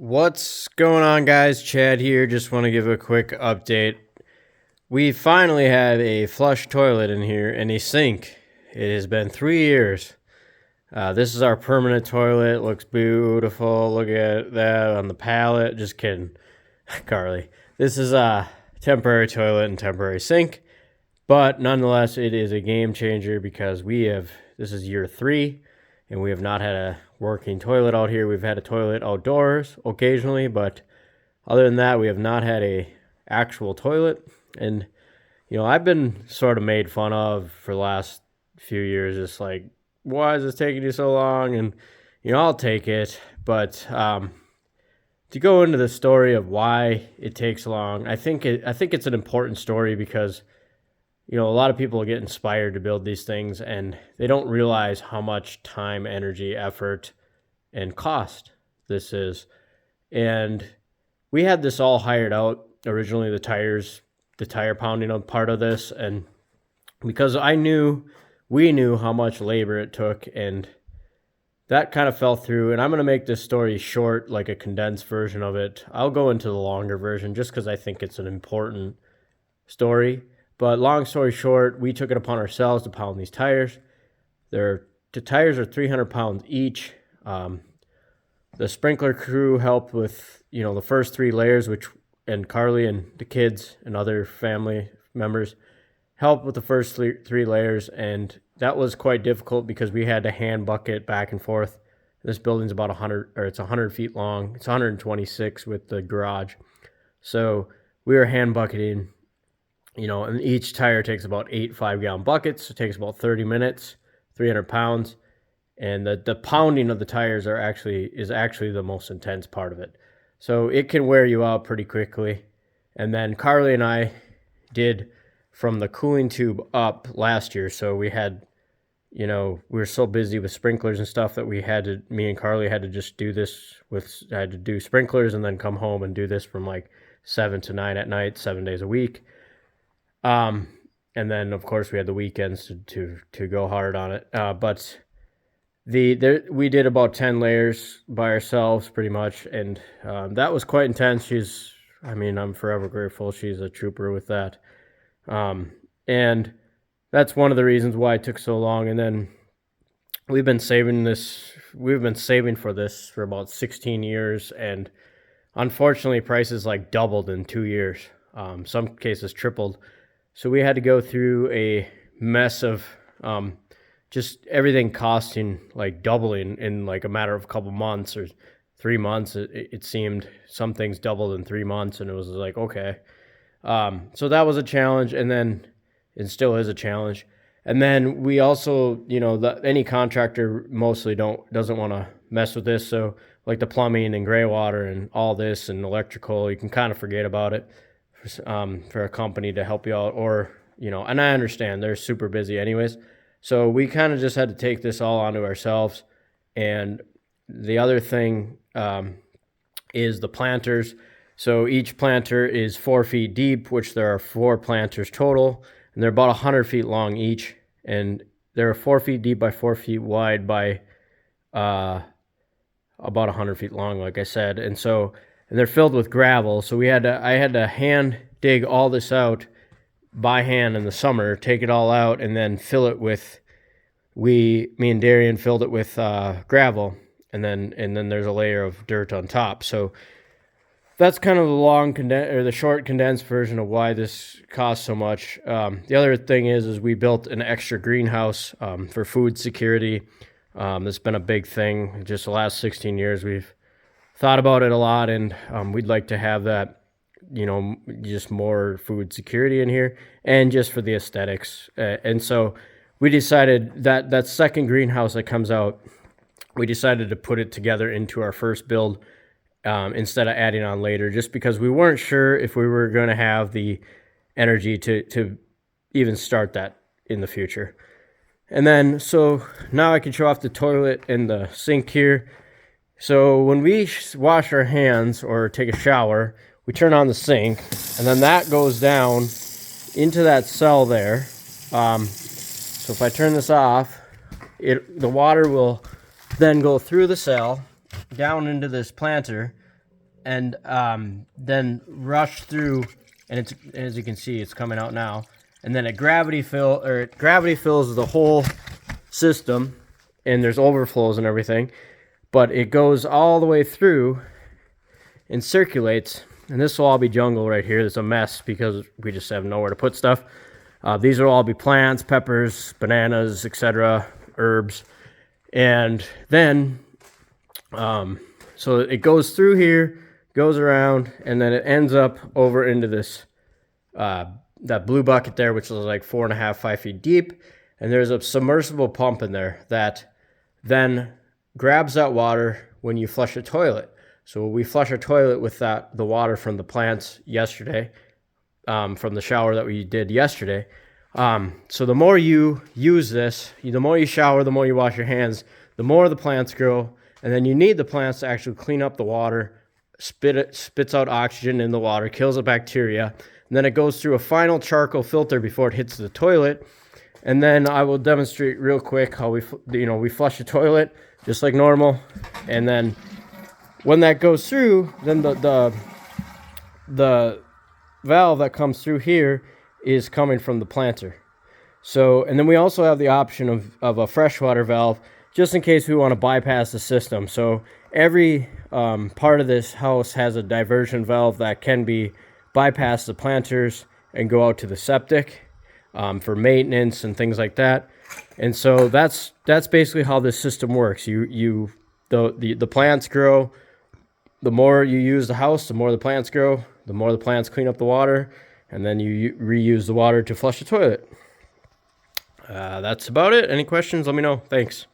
What's going on, guys? Chad here. Just want to give a quick update. We finally have a flush toilet in here and a sink. It has been 3 years. This is our permanent toilet. It looks beautiful. Look at that on the pallet. Just kidding, Carly. This is a temporary toilet and temporary sink, but nonetheless, it is a game changer because this is year 3, and we have not had a working toilet out here. We've had a toilet outdoors occasionally, but other than that, we have not had a actual toilet. And I've been sort of made fun of for the last few years, just like, why is this taking you so long? And I'll take it, but to go into the story of why it takes long, I think it's an important story because a lot of people get inspired to build these things and they don't realize how much time, energy, effort, and cost this is. And we had this all hired out originally, the tire pounding part of this, and because we knew how much labor it took, and that kind of fell through. And I'm going to make this story short, like a condensed version of it. I'll go into the longer version just because I think it's an important story. But long story short, we took it upon ourselves to pound these tires. The tires are 300 pounds each. The sprinkler crew helped with, the first 3 layers, and Carly and the kids and other family members helped with the first three layers. And that was quite difficult because we had to hand bucket back and forth. This building's about 100 feet long. It's 126 with the garage. So we were hand bucketing, and each tire takes about 8 5-gallon buckets. It takes about 30 minutes, 300 pounds. And the pounding of the tires is actually the most intense part of it. So it can wear you out pretty quickly. And then Carly and I did from the cooling tube up last year. So we had, we were so busy with sprinklers and stuff that me and Carly had to just do this I had to do sprinklers and then come home and do this from like 7 to 9 at night, 7 days a week. And then of course we had the weekends to go hard on it. But we did about 10 layers by ourselves pretty much. And, that was quite intense. I'm forever grateful. She's a trooper with that. And that's one of the reasons why it took so long. And then we've been saving for this for about 16 years. And unfortunately prices like doubled in 2 years. Some cases tripled. So we had to go through a mess of, just everything costing like doubling in like a matter of a couple months or 3 months. It seemed some things doubled in 3 months, and it was like, okay. So that was a challenge, and then it still is a challenge. And then we also, any contractor mostly doesn't want to mess with this. So like the plumbing and greywater and all this and electrical, you can kind of forget about it for a company to help you out, or, and I understand they're super busy anyways. So we kind of just had to take this all onto ourselves. And the other thing is the planters. So each planter is 4 feet deep, which there are 4 planters total, and they're about 100 feet long each. And they're 4 feet deep by 4 feet wide by about 100 feet long, like I said. And they're filled with gravel. So I had to hand dig all this out by hand in the summer, take it all out, and then fill it with, me and Darian filled it with gravel, and then there's a layer of dirt on top. So that's kind of the short condensed version of why this costs so much. The other thing is we built an extra greenhouse for food security. That's been a big thing. Just the last 16 years, we've thought about it a lot, and we'd like to have that, just more food security in here, and just for the aesthetics. And so we decided that second greenhouse that comes out, we decided to put it together into our first build instead of adding on later, just because we weren't sure if we were going to have the energy to even start that in the future. And then, so now I can show off the toilet and the sink here. So when we wash our hands or take a shower, we turn on the sink, and then that goes down into that cell there. So if I turn this off, the water will then go through the cell down into this planter, and then rush through, and it's, as you can see, it's coming out now, and then it gravity fills the whole system, and there's overflows and everything, but it goes all the way through and circulates. And this will all be jungle right here. It's a mess because we just have nowhere to put stuff. These will all be plants, peppers, bananas, etc., herbs. And then, so it goes through here, goes around, and then it ends up over into this, that blue bucket there, which is like 4.5, 5 feet deep. And there's a submersible pump in there that then grabs that water when you flush a toilet. So we flush our toilet with the water from the plants yesterday, from the shower that we did yesterday. So the more you use this, the more you shower, the more you wash your hands, the more the plants grow. And then you need the plants to actually clean up the water, spits out oxygen in the water, kills the bacteria. And then it goes through a final charcoal filter before it hits the toilet. And then I will demonstrate real quick how we flush the toilet just like normal. And then when that goes through, then the valve that comes through here is coming from the planter. So, and then we also have the option of a freshwater valve just in case we want to bypass the system. So every part of this house has a diversion valve that can be bypass the planters and go out to the septic for maintenance and things like that. And so that's basically how this system works. The plants grow. The more you use the house, the more the plants grow, the more the plants clean up the water, and then you reuse the water to flush the toilet. That's about it. Any questions? Let me know. Thanks.